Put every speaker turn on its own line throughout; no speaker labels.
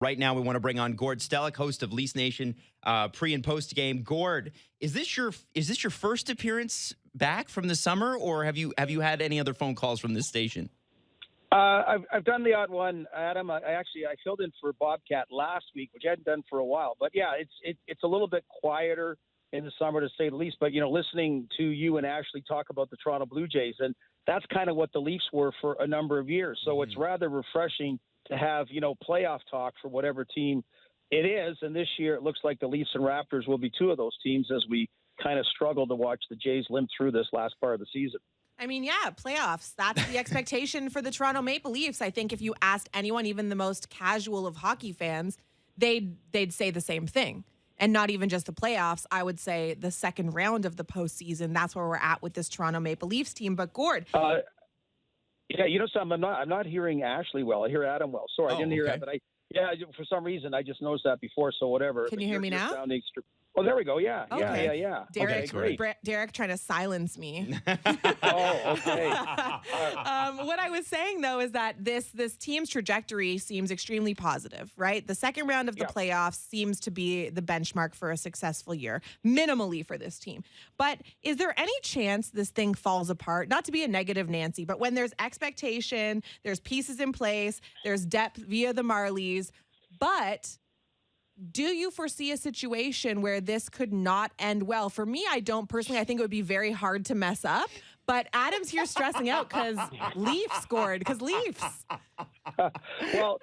Right now, we want to bring on Gord Stellick, host of Leafs Nation pre and post game. Gord, is this your first appearance back from the summer, or have you had any other phone calls from this station?
I've done the odd one, Adam. I filled in for Bobcat last week, which I hadn't done for a while. But yeah, it's a little bit quieter in the summer, to say the least. But listening to you and Ashley talk about the Toronto Blue Jays, and that's kind of what the Leafs were for a number of years. So it's rather refreshing to have, playoff talk for whatever team it is. And this year it looks like the Leafs and Raptors will be two of those teams as we kind of struggle to watch the Jays limp through this last part of the season.
I mean, yeah, playoffs. That's the expectation for the Toronto Maple Leafs. I think if you asked anyone, even the most casual of hockey fans, they'd say the same thing. And not even just the playoffs. I would say the second round of the postseason. That's where we're at with this Toronto Maple Leafs team. But Gord,
yeah, something. I'm not hearing Ashley well. I hear Adam well. Sorry, I didn't hear that, but for some reason I just noticed that before. So whatever.
Can you hear me now?
Oh, there we go. Yeah,
okay.
yeah.
Derek,
okay, great.
Derek trying to silence me.
Oh, okay.
What I was saying, though, is that this team's trajectory seems extremely positive, right? The second round of the playoffs seems to be the benchmark for a successful year, minimally for this team. But is there any chance this thing falls apart? Not to be a negative Nancy, but when there's expectation, there's pieces in place, there's depth via the Marlies, but do you foresee a situation where this could not end well? For me, I don't personally. I think it would be very hard to mess up. But Adam's here stressing out because Leafs scored, because Leafs.
Well,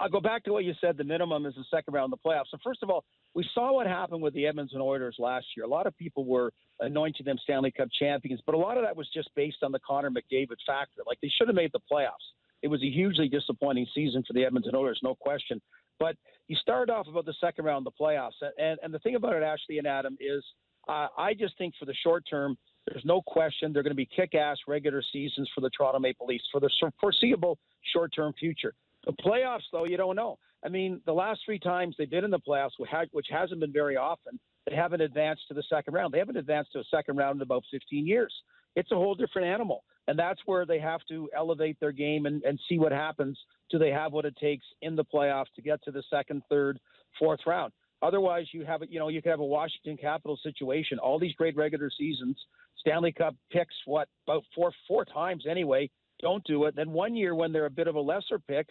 I'll go back to what you said. The minimum is the second round of the playoffs. So first of all, we saw what happened with the Edmonton Oilers last year. A lot of people were anointing them Stanley Cup champions, but a lot of that was just based on the Connor McDavid factor. Like, they should have made the playoffs. It was a hugely disappointing season for the Edmonton Oilers, no question. But you started off about the second round of the playoffs. And the thing about it, Ashley and Adam, is I just think for the short term, there's no question they're going to be kick-ass regular seasons for the Toronto Maple Leafs for the foreseeable short-term future. The playoffs, though, you don't know. I mean, the last three times they've been in the playoffs, which hasn't been very often, they haven't advanced to the second round. They haven't advanced to a second round in about 15 years. It's a whole different animal. And that's where they have to elevate their game and see what happens. Do they have what it takes in the playoffs to get to the second, third, fourth round? Otherwise, you could have a Washington Capitals situation. All these great regular seasons, Stanley Cup picks, about four times anyway, don't do it. Then 1 year when they're a bit of a lesser pick,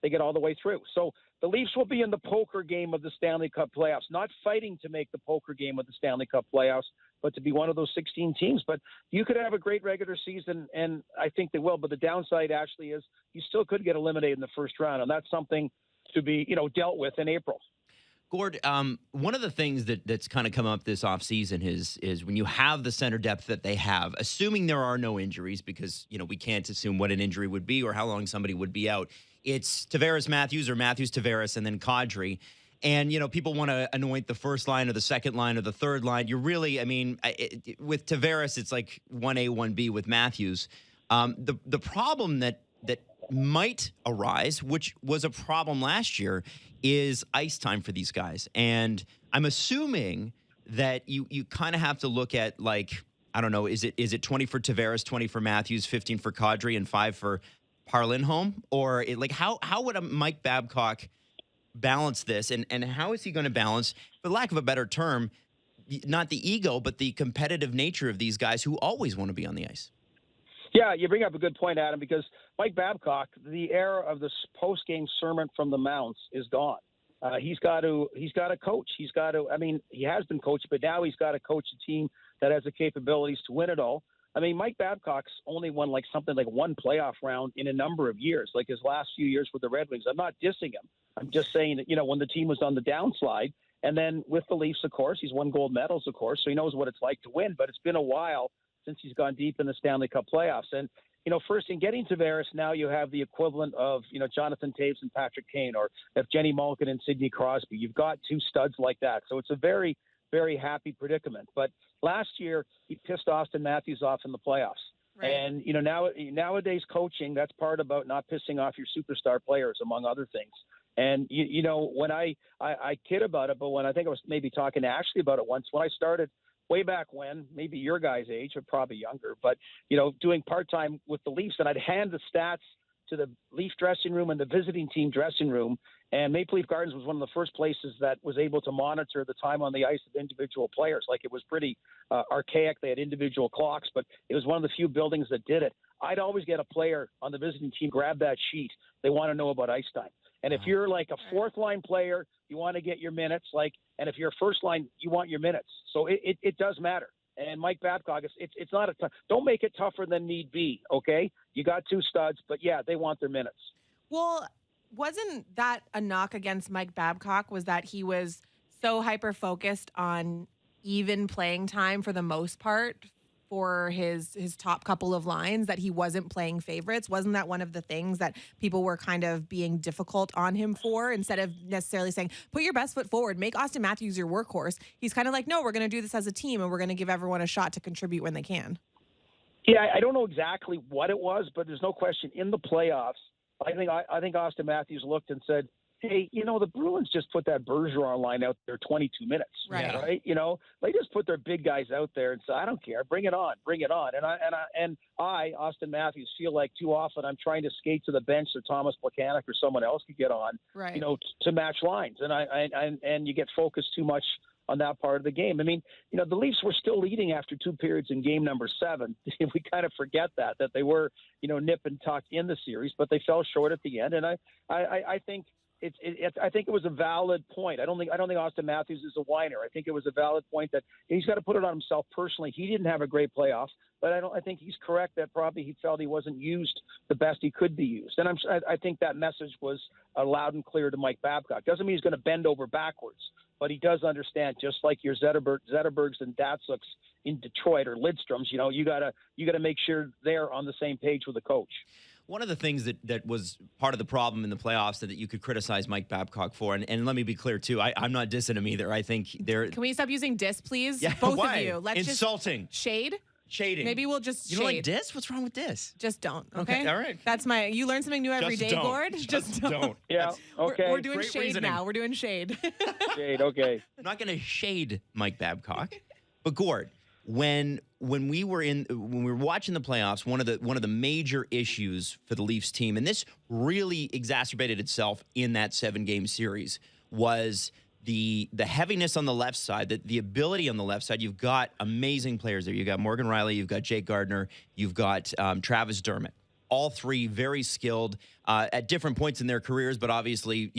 they get all the way through. So the Leafs will be in the poker game of the Stanley Cup playoffs, not fighting to make the poker game of the Stanley Cup playoffs, but to be one of those 16 teams. But you could have a great regular season, and I think they will. But the downside, Ashley, is you still could get eliminated in the first round, and that's something to be, dealt with in April.
Gord, one of the things that's kind of come up this offseason is when you have the center depth that they have, assuming there are no injuries, because, we can't assume what an injury would be or how long somebody would be out. It's Tavares Matthews or Matthews Tavares and then Kadri. And, people want to anoint the first line or the second line or the third line. You really, with Tavares, it's like 1A, 1B with Matthews. The problem that might arise, which was a problem last year, is ice time for these guys. And I'm assuming that you kind of have to look at, like, I don't know, is it 20 for Tavares, 20 for Matthews, 15 for Kadri, and 5 for Parlinholm? Or how would a Mike Babcock balance this? And how is he going to balance, for lack of a better term, not the ego, but the competitive nature of these guys who always want to be on the ice?
Yeah, you bring up a good point, Adam, because Mike Babcock, the era of this post-game sermon from the mounts is gone. He's got to coach. He has been coached, but now he's got to coach a team that has the capabilities to win it all. Mike Babcock's only won something like one playoff round in a number of years, like his last few years with the Red Wings. I'm not dissing him. I'm just saying that, when the team was on the downslide, and then with the Leafs, of course, he's won gold medals, of course, so he knows what it's like to win, but it's been a while since he's gone deep in the Stanley Cup playoffs. And, first in getting Tavares, now you have the equivalent of, Jonathan Toews and Patrick Kane, or if Jenny Malkin and Sidney Crosby. You've got two studs like that. So it's a very, very happy predicament. But last year, he pissed Austin Matthews off in the playoffs. Right. And, nowadays coaching, that's part about not pissing off your superstar players, among other things. And, when I kid about it, but when I think I was maybe talking to Ashley about it once, when I started way back when, maybe your guys' age, or probably younger, but, doing part-time with the Leafs, and I'd hand the stats to the Leaf dressing room and the visiting team dressing room. And Maple Leaf Gardens was one of the first places that was able to monitor the time on the ice of individual players. Like, it was pretty archaic. They had individual clocks, but it was one of the few buildings that did it. I'd always get a player on the visiting team grab that sheet. They want to know about ice time. And if you're like a fourth line player, you want to get your minutes. And if you're a first line, you want your minutes. So it does matter. And Mike Babcock, it's not don't make it tougher than need be. Okay, you got two studs, but yeah, they want their minutes.
Well, wasn't that a knock against Mike Babcock? Was that he was so hyper focused on even playing time for the most part for his top couple of lines that he wasn't playing favorites? Wasn't that one of the things that people were kind of being difficult on him for, instead of necessarily saying, put your best foot forward, make Austin Matthews your workhorse? He's kind of like, no, we're going to do this as a team and we're going to give everyone a shot to contribute when they can.
Yeah, I don't know exactly what it was, but there's no question in the playoffs, I think Austin Matthews looked and said, hey, the Bruins just put that Bergeron line out there 22 minutes, right? They just put their big guys out there and say, I don't care, bring it on. And I, Austin Matthews, feel like too often I'm trying to skate to the bench so Thomas Plekanec or someone else could get on,
right,
to match lines, and you get focused too much on that part of the game. I mean, the Leafs were still leading after 2 periods in game number 7. We kind of forget that they were, nip and tuck in the series, but they fell short at the end. And I think I think it was a valid point. I don't think Austin Matthews is a whiner. I think it was a valid point that he's got to put it on himself personally. He didn't have a great playoff, but I think he's correct that probably he felt he wasn't used the best he could be used. And I think that message was loud and clear to Mike Babcock. Doesn't mean he's going to bend over backwards, but he does understand, just like your Zetterbergs and Datsuks in Detroit or Lidstrom's, you gotta make sure they're on the same page with the coach.
One of the things that was part of the problem in the playoffs that you could criticize Mike Babcock for, and let me be clear too, I'm not dissing him either. I think they're...
Can we stop using diss, please?
Yeah,
both
why?
of you. Let's
Insulting.
Just shade.
Shading.
Maybe we'll just
You
shade.
don't like diss? What's wrong with diss?
Just don't. Okay.
All right.
That's you learn something new every day, Gord.
Just don't.
Yeah. Okay.
We're doing
Great
shade
reasoning.
now. We're doing shade.
Shade. Okay.
I'm not going to shade Mike Babcock, but Gord, when we were watching the playoffs, one of the major issues for the Leafs team, and this really exacerbated itself in that 7-game series, was the heaviness on the left side, the ability on the left side. You've got amazing players there. You've got Morgan Rielly, you've got Jake Gardiner, you've got Travis Dermott. All three very skilled at different points in their careers, but obviously,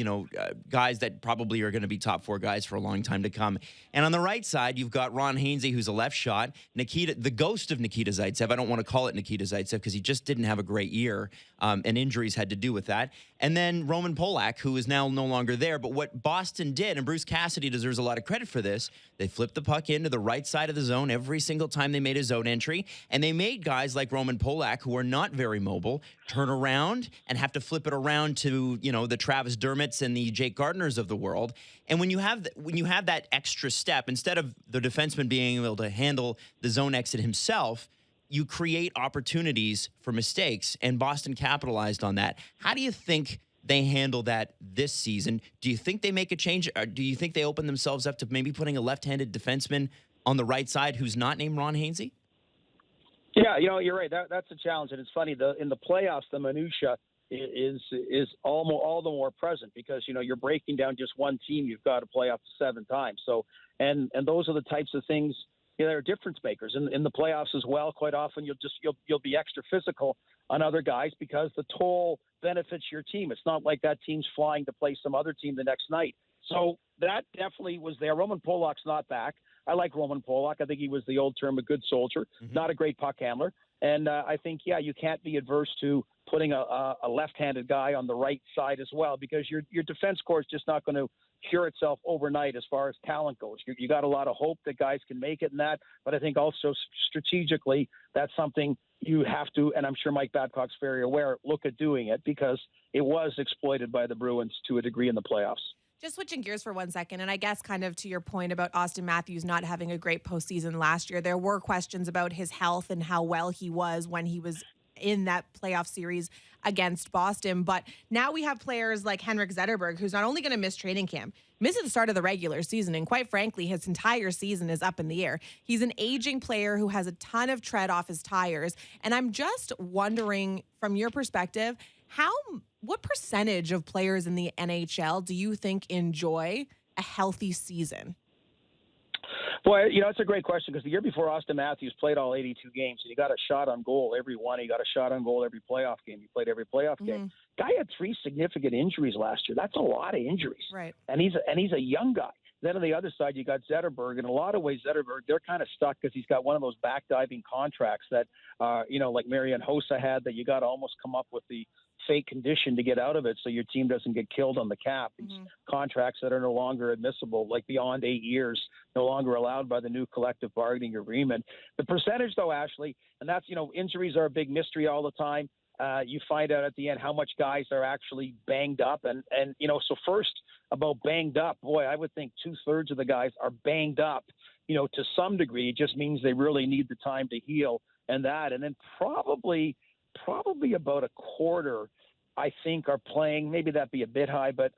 guys that probably are going to be top 4 guys for a long time to come. And on the right side, you've got Ron Hainsey, who's a left shot. Nikita, the ghost of Nikita Zaitsev. I don't want to call it Nikita Zaitsev because he just didn't have a great year, and injuries had to do with that. And then Roman Polak, who is now no longer there. But what Boston did, and Bruce Cassidy deserves a lot of credit for this, they flipped the puck into the right side of the zone every single time they made a zone entry. And they made guys like Roman Polak, who are not very mobile, turn around and have to flip it around to, the Travis Dermotts and the Jake Gardiners of the world. And when you have that extra step, instead of the defenseman being able to handle the zone exit himself, you create opportunities for mistakes, and Boston capitalized on that. How do you think they handle that this season? Do you think they make a change? Or do you think they open themselves up to maybe putting a left-handed defenseman on the right side who's not named Ron Hainsey?
Yeah, you're right. That's a challenge, and it's funny. In the playoffs, the minutia is almost all the more present because you're breaking down just one team. You've got to play up 7 times. So, and those are the types of things that are difference makers in the playoffs as well. Quite often, you'll be extra physical on other guys because the toll benefits your team. It's not like that team's flying to play some other team the next night. So that definitely was there. Roman Polak's not back. I like Roman Polak. I think he was the old term, a good soldier, not a great puck handler. And I think, you can't be adverse to putting a left-handed guy on the right side as well because your defense core is just not going to cure itself overnight as far as talent goes. You got a lot of hope that guys can make it in that, but I think also strategically that's something you have to, and I'm sure Mike Babcock's very aware, look at doing it because it was exploited by the Bruins to a degree in the playoffs.
Just switching gears for 1 second, and I guess kind of to your point about Austin Matthews not having a great postseason last year, there were questions about his health and how well he was when he was in that playoff series against Boston. But now we have players like Henrik Zetterberg, who's not only going to miss training camp, miss at the start of the regular season, and quite frankly, his entire season is up in the air. He's an aging player who has a ton of tread off his tires, and I'm just wondering, from your perspective, What percentage of players in the NHL do you think enjoy a healthy season?
Boy, it's a great question because the year before Austin Matthews played all 82 games and he got a shot on goal every one. He got a shot on goal every playoff game. He played every playoff game. Guy had 3 significant injuries last year. That's a lot of injuries.
Right.
And he's a young guy. Then on the other side, you got Zetterberg. In a lot of ways, Zetterberg, they're kind of stuck because he's got one of those backdiving contracts that, like Marian Hossa had, that you got to almost come up with the fake condition to get out of it so your team doesn't get killed on the cap. These contracts that are no longer admissible, like beyond 8 years, no longer allowed by the new collective bargaining agreement. The percentage, though, Ashley, and that's, injuries are a big mystery all the time. You find out at the end how much guys are actually banged up. And so first about banged up, boy, I would think 2/3 of the guys are banged up, to some degree. It just means they really need the time to heal and that. And then probably about a quarter, I think, are playing, maybe that'd be a bit high, but,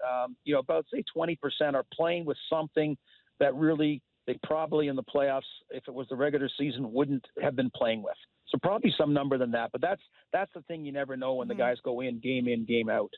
about, say, 20% are playing with something that really they probably in the playoffs, if it was the regular season, wouldn't have been playing with. So probably some number than that. But that's the thing you never know when the guys go in, game out.